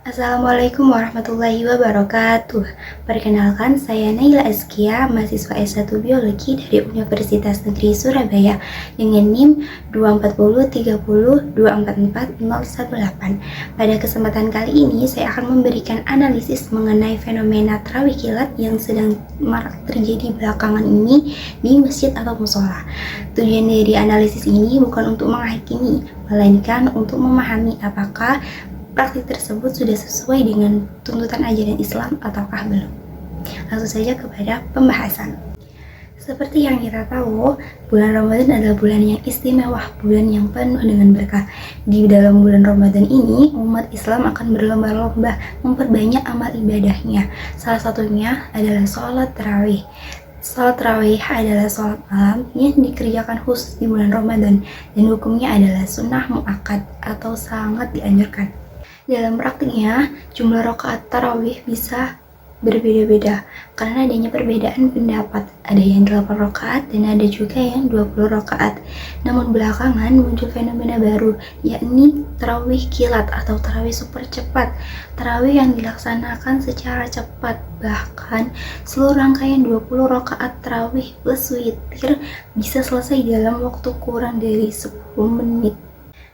Assalamualaikum warahmatullahi wabarakatuh. Perkenalkan, saya Naila Azkia, mahasiswa S1 Biologi dari Universitas Negeri Surabaya dengan NIM 24030244018. Pada kesempatan kali ini, saya akan memberikan analisis mengenai fenomena tarawih kilat yang sedang marak terjadi belakangan ini di masjid atau musola. Tujuan dari analisis ini bukan untuk menghakimi, melainkan untuk memahami apakah praktik tersebut sudah sesuai dengan tuntutan ajaran Islam ataukah belum. Langsung saja kepada pembahasan. Seperti yang kita tahu, bulan Ramadan adalah bulan yang istimewa, bulan yang penuh dengan berkah. Di dalam bulan Ramadan ini, umat Islam akan berlomba-lomba memperbanyak amal ibadahnya. Salah satunya adalah sholat tarawih. Sholat tarawih adalah sholat malam yang dikerjakan khusus di bulan Ramadan, dan hukumnya adalah sunnah muakkad atau sangat dianjurkan. Dalam praktiknya, jumlah rakaat tarawih bisa berbeda-beda karena adanya perbedaan pendapat. Ada yang 8 rakaat dan ada juga yang 20 rakaat. Namun belakangan muncul fenomena baru, yakni tarawih kilat atau tarawih super cepat. Tarawih yang dilaksanakan secara cepat, bahkan seluruh rangkaian 20 rakaat tarawih plus witir bisa selesai dalam waktu kurang dari 10 menit.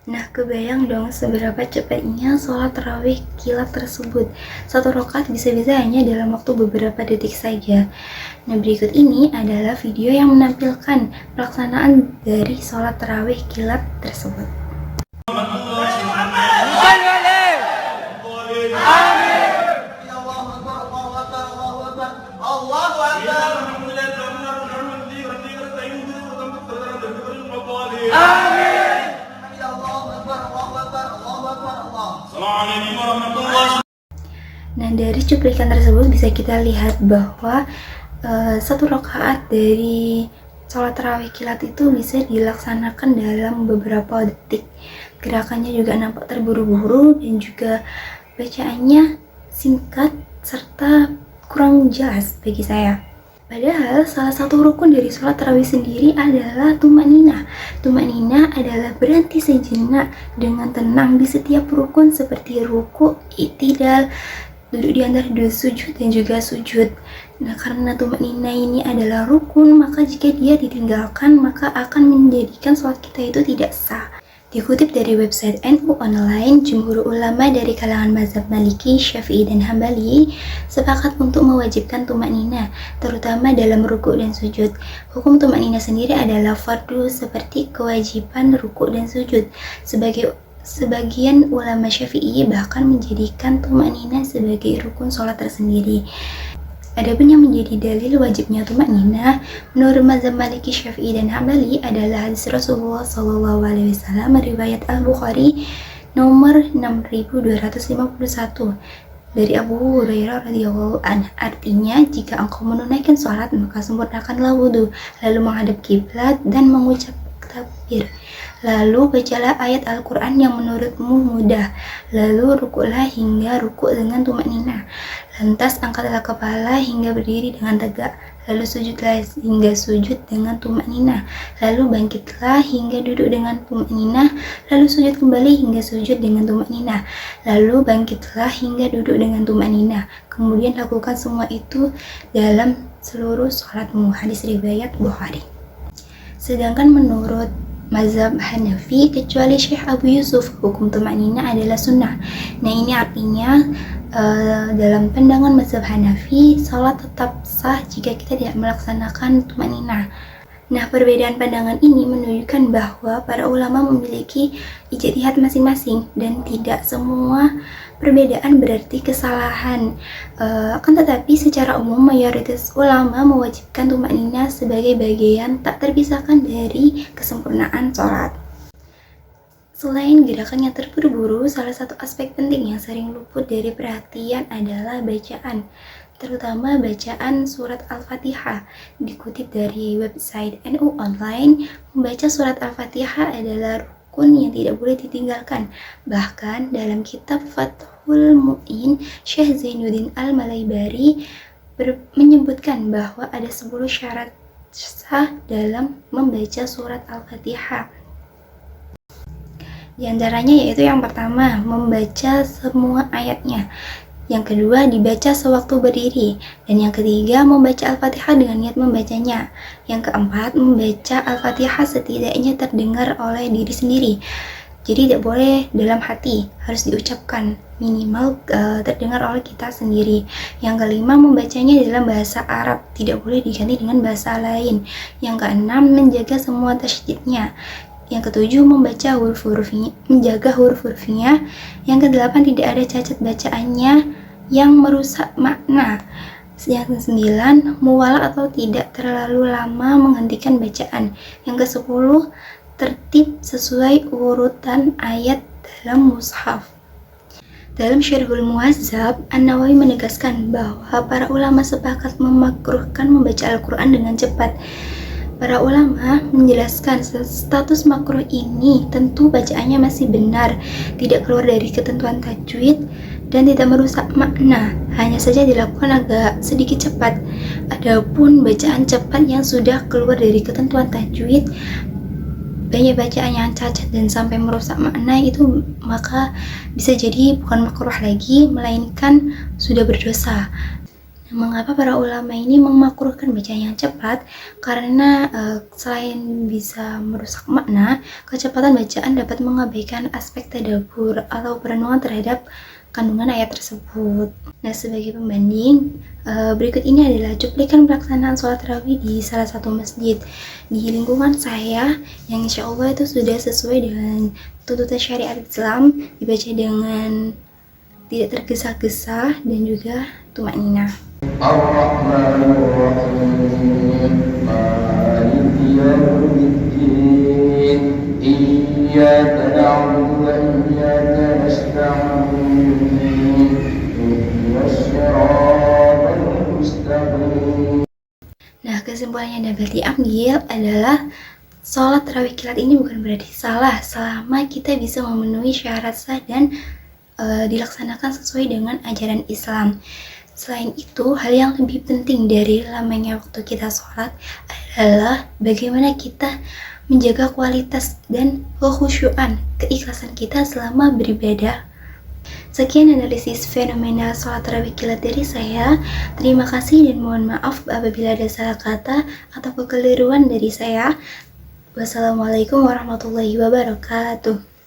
Nah, kebayang dong seberapa cepatnya sholat tarawih kilat tersebut. Satu rakaat bisa-bisa hanya dalam waktu beberapa detik saja. Nah, berikut ini adalah video yang menampilkan pelaksanaan dari sholat tarawih kilat tersebut. Nah, dari cuplikan tersebut bisa kita lihat bahwa satu rakaat dari sholat tarawih kilat itu bisa dilaksanakan dalam beberapa detik. Gerakannya juga nampak terburu-buru dan juga bacaannya singkat serta kurang jelas bagi saya. Padahal salah satu rukun dari sholat tarawih sendiri adalah tumanina. Tumanina adalah berhenti sejenak dengan tenang di setiap rukun seperti ruku, i'tidal, duduk di antara dua sujud dan juga sujud. Nah, karena tumanina ini adalah rukun, maka jika dia ditinggalkan maka akan menjadikan sholat kita itu tidak sah. Dikutip dari website NU Online, jumhur ulama dari kalangan mazhab Maliki, Syafi'i, dan Hambali sepakat untuk mewajibkan tumanina, terutama dalam ruku dan sujud. Hukum tumanina sendiri adalah fardu seperti kewajiban ruku dan sujud. Sebagian ulama Syafi'i bahkan menjadikan tumanina sebagai rukun sholat tersendiri. Adapun yang menjadi dalil wajibnya tumanina menurut mazhab Maliki, Syafi'i, dan Hambali adalah hadis Rasulullah SAW riwayat Al-Bukhari nomor 6251 dari Abu Hurairah radhiyallahu anhu. Artinya, jika engkau menunaikan sholat maka sempurnakanlah wudhu, lalu menghadap kiblat dan mengucap takbir. Lalu bacalah ayat Al-Quran yang menurutmu mudah. Lalu rukuklah hingga rukuk dengan tumanina. Lantas angkatlah kepala hingga berdiri dengan tegak. Lalu sujudlah hingga sujud dengan tumanina. Lalu bangkitlah hingga duduk dengan tumanina. Lalu sujud kembali hingga sujud dengan tumanina. Lalu bangkitlah hingga duduk dengan tumanina. Kemudian lakukan semua itu dalam seluruh sholatmu. Hadis riwayat Bukhari. Sedangkan menurut mazhab Hanafi, kecuali Syekh Abu Yusuf, hukum tumanina adalah sunnah. Nah, ini artinya dalam pandangan mazhab Hanafi, salat tetap sah jika kita tidak melaksanakan tumanina. Nah, perbedaan pandangan ini menunjukkan bahwa para ulama memiliki ijtihad masing-masing dan tidak semua perbedaan berarti kesalahan. Akan tetapi secara umum mayoritas ulama mewajibkan tumanina sebagai bagian tak terpisahkan dari kesempurnaan sholat. Selain gerakan yang terburu-buru, salah satu aspek penting yang sering luput dari perhatian adalah bacaan, terutama bacaan surat Al-Fatihah. Dikutip dari website NU Online, membaca surat Al-Fatihah adalah rukun yang tidak boleh ditinggalkan. Bahkan dalam kitab Fathul Mu'in, Syekh Zainuddin Al-Malaybari menyebutkan bahwa ada 10 syarat sah dalam membaca surat Al-Fatihah. Di antaranya yaitu yang pertama, membaca semua ayatnya. Yang kedua, dibaca sewaktu berdiri. Dan yang ketiga, membaca Al-Fatihah dengan niat membacanya. Yang keempat, membaca Al-Fatihah setidaknya terdengar oleh diri sendiri. Jadi tidak boleh dalam hati, harus diucapkan minimal terdengar oleh kita sendiri. Yang kelima, membacanya dalam bahasa Arab, tidak boleh diganti dengan bahasa lain. Yang keenam, menjaga semua tasydidnya. Yang ketujuh, membaca huruf-hurufnya, menjaga huruf-hurufnya. Yang kedelapan, tidak ada cacat bacaannya yang merusak makna. Yang kesembilan, muwalak atau tidak terlalu lama menghentikan bacaan. Yang kesepuluh, tertib sesuai urutan ayat dalam mushaf. Dalam Syarhul Muhazzab, An-Nawawi menegaskan bahwa para ulama sepakat memakruhkan membaca Al-Quran dengan cepat. Para ulama menjelaskan status makruh ini tentu bacaannya masih benar, tidak keluar dari ketentuan tajwid, dan tidak merusak makna, hanya saja dilakukan agak sedikit cepat. Adapun bacaan cepat yang sudah keluar dari ketentuan tajwid, banyak bacaan yang cacat dan sampai merusak makna itu, maka bisa jadi bukan makruh lagi, melainkan sudah berdosa. Mengapa para ulama ini memakruhkan bacaan yang cepat? Karena selain bisa merusak makna, kecepatan bacaan dapat mengabaikan aspek tadabbur atau perenungan terhadap kandungan ayat tersebut. Nah, sebagai pembanding, berikut ini adalah cuplikan pelaksanaan sholat tarawih di salah satu masjid di lingkungan saya, yang insya Allah itu sudah sesuai dengan tuntutan syariat Islam, dibaca dengan tidak tergesa-gesa dan juga tumakninah. Ar-Rahmanir-Rahim, Maliki Yawmiddin, Iyyaka na'budu wa iyyaka nasta'in, Ihdinas siratal mustaqim. Nah, kesimpulan yang dapat diambil adalah sholat tarawih kilat ini bukan berarti salah selama kita bisa memenuhi syarat sah dan dilaksanakan sesuai dengan ajaran Islam. Selain itu, hal yang lebih penting dari lamanya waktu kita sholat adalah bagaimana kita menjaga kualitas dan kekhusyuan, keikhlasan kita selama beribadah. Sekian analisis fenomena sholat tarawih kilat dari saya. Terima kasih dan mohon maaf apabila ada salah kata atau kekeliruan dari saya. Wassalamualaikum warahmatullahi wabarakatuh.